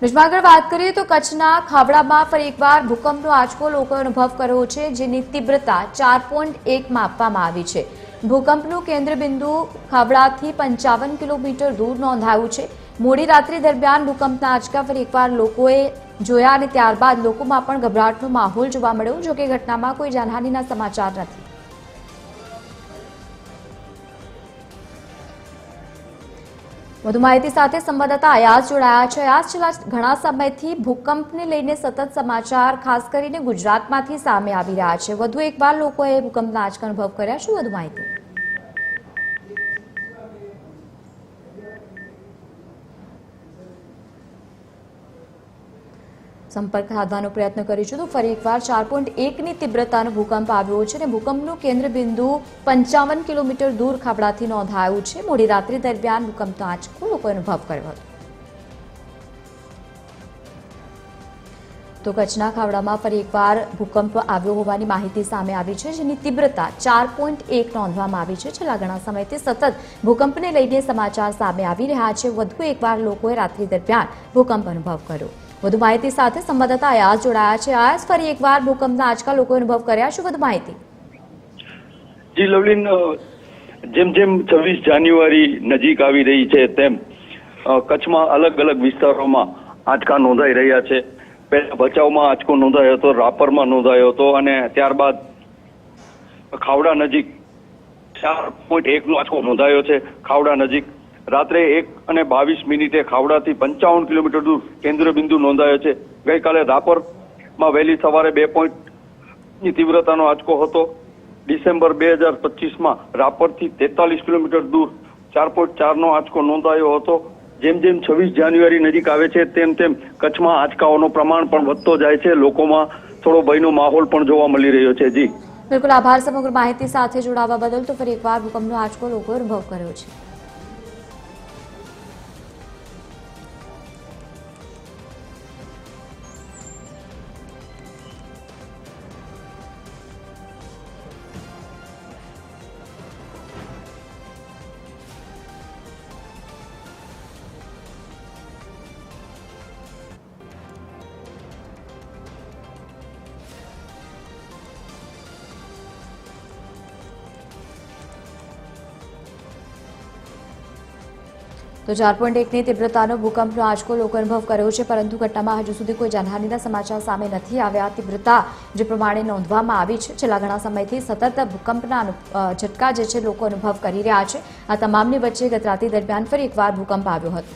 ન્યૂઝમાં આગળ વાત કરીએ તો કચ્છના ખાવડામાં ફરી એકવાર ભૂકંપનો આંચકો લોકોએ અનુભવ કર્યો છે, જેની તીવ્રતા 4.1 માપવામાં આવી છે. ભૂકંપનું કેન્દ્રબિંદુ ખાવડાથી 55 કિલોમીટર દૂર નોંધાયું છે. મોડી રાત્રિ દરમિયાન ભૂકંપના આંચકા ફરી એકવાર લોકોએ જોયા અને ત્યારબાદ લોકોમાં પણ ગભરાટનો માહોલ જોવા મળ્યો. જોકે ઘટનામાં કોઈ જાનહાનિના સમાચાર નથી. વધુ માહિતી સાથે સંવાદદાતા અયાઝ જોડાયા છે. અયાઝ, છેલ્લા ઘણા સમયથી ભૂકંપને લઈને સતત સમાચાર ખાસ કરીને ગુજરાતમાંથી સામે આવી રહ્યા છે. વધુ એકવાર લોકોએ ભૂકંપના આંચકા અનુભવ કર્યા. શું વધુ માહિતી? સંપર્ક સાધવાનો પ્રયત્ન કરીશું તો ફરી એકવાર 4.1ની તીવ્રતાનો ભૂકંપ આવ્યો છે અને ભૂકંપનું કેન્દ્રબિંદુ 55 કિલોમીટર દૂર ખાવડાથી નોંધાયું છે. મોડી રાત્રિ દરમિયાન ભૂકંપનો આંચકો લોકોએ અનુભવ કર્યો હતો. તો કચ્છના ખાવડામાં ફરી એકવાર ભૂકંપ આવ્યો હોવાની માહિતી સામે આવી છે, જેની તીવ્રતા 4.1 નોંધવામાં આવી છે. છેલ્લા ઘણા સમયથી સતત ભૂકંપને લઈને સમાચાર સામે આવી રહ્યા છે. વધુ એકવાર લોકોએ રાત્રિ દરમિયાન ભૂકંપ અનુભવ કર્યો. વધુ માહિતી સાથે સંવાદદાતા અયાઝ જોડાયા છે. અયાઝ, ફરી એકવાર ભૂકંપના આંચકા લોકોએ અનુભવ કર્યા. શું વધુ માહિતી? જી લવલીન, જેમ જેમ 26 જાન્યુઆરી નજીક આવી રહી છે તેમ કચ્છમાં અલગ અલગ વિસ્તારોમાં આંચકા નોંધાઈ રહ્યા છે. પહેલા ભચાઉમાં આંચકો નોંધાયો હતો, રાપરમાં નોંધાયો હતો અને ત્યારબાદ ખાવડા નજીક 4.1નો આંચકો નોંધાયો છે. ખાવડા નજીક રાત્રે 1:22 ખાવડાથી 55 કિલોમીટર દૂર કેન્દ્રબિંદુ નોંધાયો છે. ગઈકાલે રાપરમાં વહેલી સવારે 2.ની તીવ્રતાનો આંચકો હતો. ડિસેમ્બર 2025માં રાપરથી 43 કિલોમીટર દૂર 4.4નો આંચકો નોંધાયો હતો. જેમ જેમ 26 જાન્યુઆરી નજીક આવે છે તેમ તેમ કચ્છમાં આંચકાઓનું પ્રમાણ પણ વધતો જાય છે. લોકોમાં થોડો ભયનો માહોલ પણ જોવા મળી રહ્યો છે. જી બિલકુલ, આભાર સમગ્ર માહિતી સાથે જોડાવા બદલ. તો ફરી એકવાર ભૂકંપનો આંચકો લોકોએ અનુભવ કર્યો છે. તો 4.1ની તીવ્રતાનો ભૂકંપનો આંચકો લોકો અનુભવ કર્યો છે, પરંતુ ઘટનામાં હજુ સુધી કોઈ જાનહાનિના સમાચાર સામે નથી આવ્યા. તીવ્રતા જે પ્રમાણે નોંધવામાં આવી છે, છેલ્લા ઘણા સમયથી સતત ભૂકંપના ઝટકા જે છે લોકો અનુભવ કરી રહ્યા છે. આ તમામની વચ્ચે ગત રાત્રિ દરમિયાન ફરી એકવાર ભૂકંપ આવ્યો હતો.